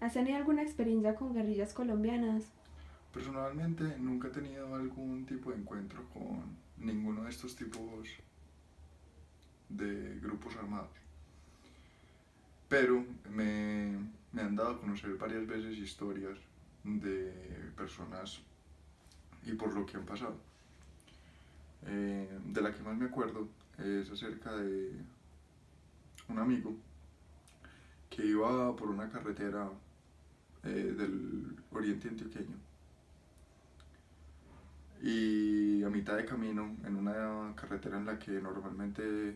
¿Has tenido alguna experiencia con guerrillas colombianas? Personalmente nunca he tenido algún tipo de encuentro con ninguno de estos tipos de grupos armados, pero me han dado a conocer varias veces historias de personas y por lo que han pasado. De la que más me acuerdo es acerca de un amigo que iba por una carretera del oriente antioqueño y a mitad de camino, en una carretera en la que normalmente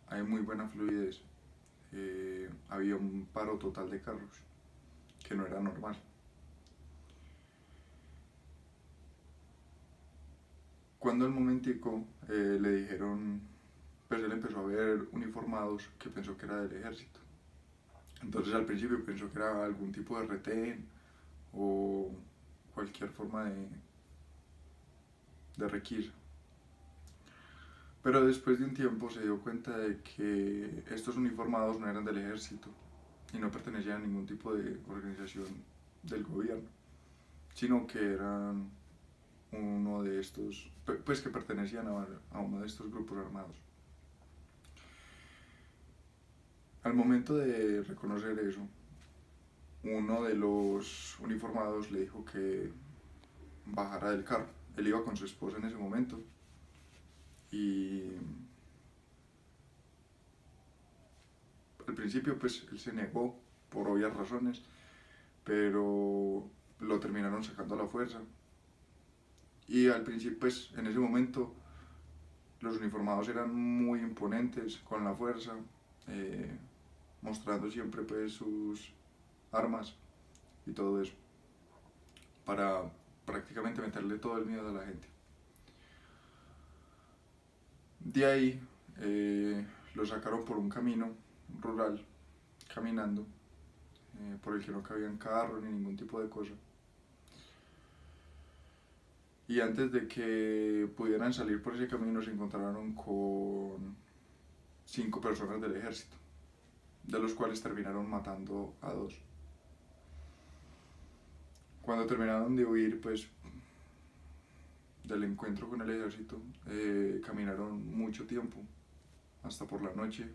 hay muy buena fluidez, había un paro total de carros, que no era normal. Cuando al momentico le dijeron, pues él empezó a ver uniformados que pensó que era del ejército. Entonces al principio pensó que era algún tipo de retén o cualquier forma de requisa. Pero después de un tiempo se dio cuenta de que estos uniformados no eran del ejército y no pertenecían a ningún tipo de organización del gobierno, sino que eran uno de estos, pues que pertenecían a uno de estos grupos armados. Al momento de reconocer eso, uno de los uniformados le dijo que bajara del carro. Él iba con su esposa en ese momento y al principio pues él se negó por obvias razones, pero lo terminaron sacando a la fuerza. Y al principio pues en ese momento los uniformados eran muy imponentes con la fuerza, eh, mostrando siempre pues sus armas y todo eso, para prácticamente meterle todo el miedo a la gente. De ahí lo sacaron por un camino rural, caminando, por el que no cabían carros ni ningún tipo de cosa. Y antes de que pudieran salir por ese camino se encontraron con 5 personas del ejército, de los cuales terminaron matando a 2. Cuando terminaron de huir, pues del encuentro con el ejército, caminaron mucho tiempo, hasta por la noche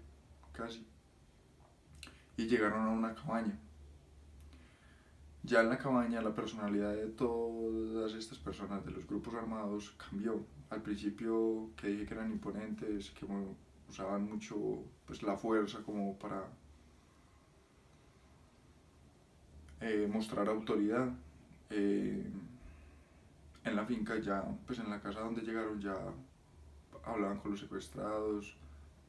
casi, y llegaron a una cabaña. Ya en la cabaña la personalidad de todas estas personas de los grupos armados cambió. Al principio que dije que eran imponentes, que usaban mucho pues, la fuerza como para mostrar autoridad. Eh, en la finca ya, pues en la casa donde llegaron ya hablaban con los secuestrados,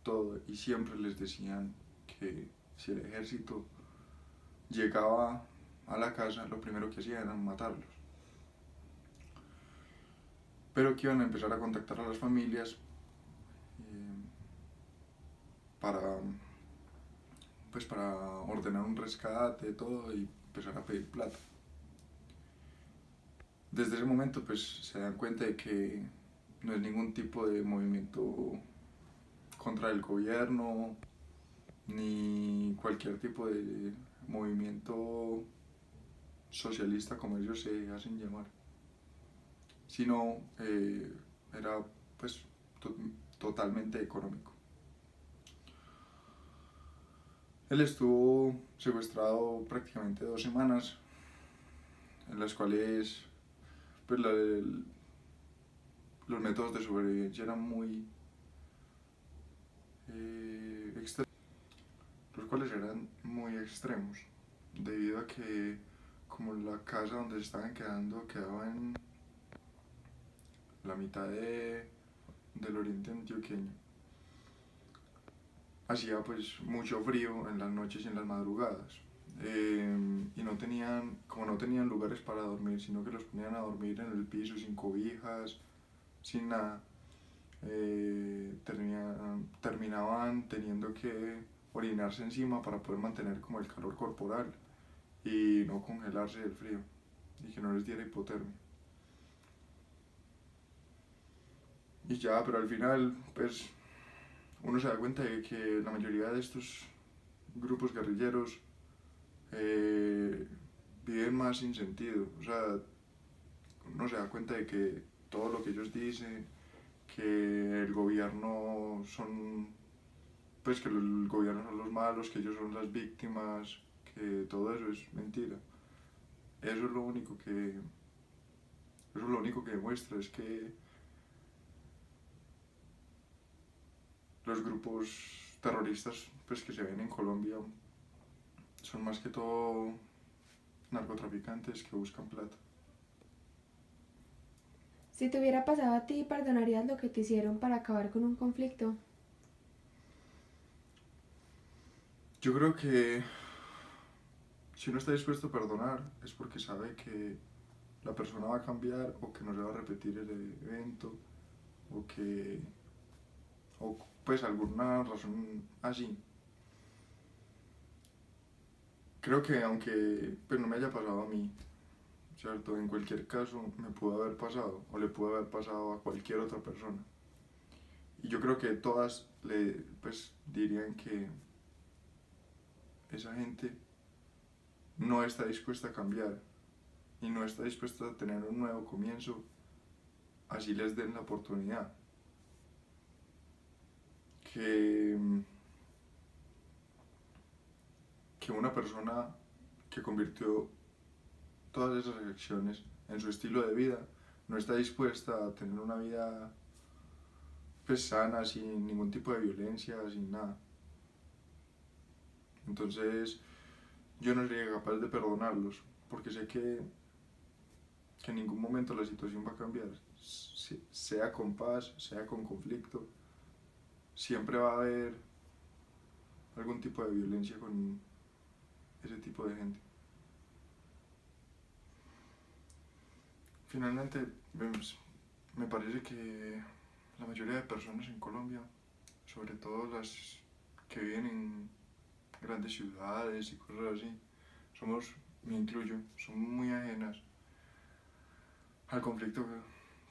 todo, y siempre les decían que si el ejército llegaba a la casa, lo primero que hacían era matarlos. Pero que iban a empezar a contactar a las familias eh, para, pues para ordenar un rescate, todo, y empezar a pedir plata. Desde ese momento pues se dan cuenta de que no es ningún tipo de movimiento contra el gobierno, ni cualquier tipo de movimiento socialista como ellos se hacen llamar, sino era pues to totalmente económico. Él estuvo secuestrado prácticamente 2 semanas, en las cuales pues, los métodos de sobrevivencia eran muy extremos, los cuales eran muy extremos, debido a que como la casa donde se estaban quedando quedaba en la mitad del oriente antioqueño, hacía pues mucho frío en las noches y en las madrugadas. Y no tenían, como no tenían lugares para dormir, sino que los ponían a dormir en el piso sin cobijas, sin nada, terminaban teniendo que orinarse encima para poder mantener como el calor corporal y no congelarse del frío y que no les diera hipotermia. Y ya, pero al final, pues uno se da cuenta de que la mayoría de estos grupos guerrilleros eh, viven más sin sentido. O sea, uno se da cuenta de que todo lo que ellos dicen, que el gobierno son, pues que el gobierno son los malos, que ellos son las víctimas, que todo eso es mentira. Eso es lo único que, eso es lo único que demuestra, es que los grupos terroristas pues, que se ven en Colombia son más que todo narcotraficantes que buscan plata. Si te hubiera pasado a ti, ¿perdonarías lo que te hicieron para acabar con un conflicto? Yo creo que si uno está dispuesto a perdonar es porque sabe que la persona va a cambiar o que no se va a repetir el evento o que, o pues alguna razón así. Creo que aunque pues, no me haya pasado a mí, ¿cierto? En cualquier caso me pudo haber pasado o le pudo haber pasado a cualquier otra persona. Y yo creo que todas le pues dirían que esa gente no está dispuesta a cambiar y no está dispuesta a tener un nuevo comienzo, así les den la oportunidad. Que, que una persona que convirtió todas esas acciones en su estilo de vida no está dispuesta a tener una vida pues, sana, sin ningún tipo de violencia, sin nada. Entonces yo no sería capaz de perdonarlos porque sé que en ningún momento la situación va a cambiar, sea con paz, sea con conflicto, siempre va a haber algún tipo de violencia con ese tipo de gente. Finalmente, pues, me parece que la mayoría de personas en Colombia, sobre todo las que viven en grandes ciudades y cosas así, somos, me incluyo, son muy ajenas al conflicto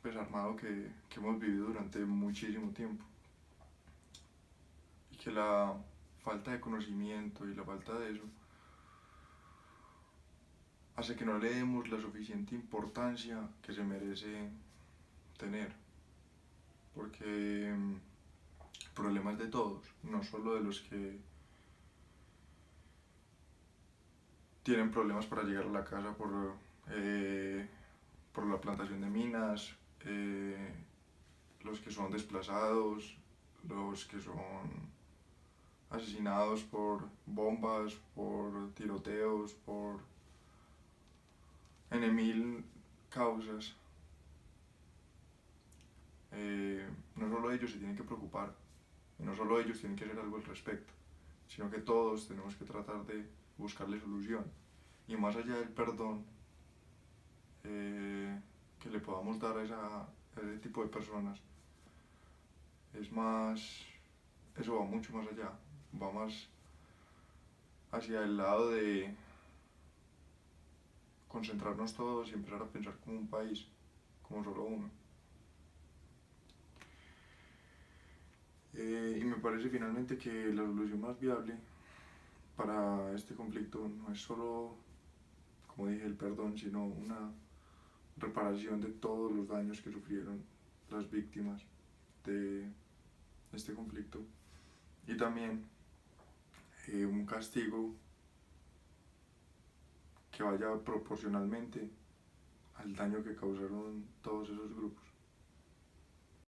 pues, armado que hemos vivido durante muchísimo tiempo. Y que la falta de conocimiento y la falta de eso hace que no le demos la suficiente importancia que se merece tener. Porque problemas de todos, no solo de los que tienen problemas para llegar a la casa por la plantación de minas, los que son desplazados, los que son asesinados por bombas, por tiroteos, por N mil causas. No solo ellos se tienen que preocupar, y no solo ellos tienen que hacer algo al respecto, sino que todos tenemos que tratar de buscarle solución. Y más allá del perdón que le podamos dar a ese tipo de personas, es más, eso va mucho más allá, va más hacia el lado de concentrarnos todos y empezar a pensar como un país, como solo uno. Y me parece finalmente que la solución más viable para este conflicto no es solo, como dije, el perdón, sino una reparación de todos los daños que sufrieron las víctimas de este conflicto y también un castigo que vaya proporcionalmente al daño que causaron todos esos grupos.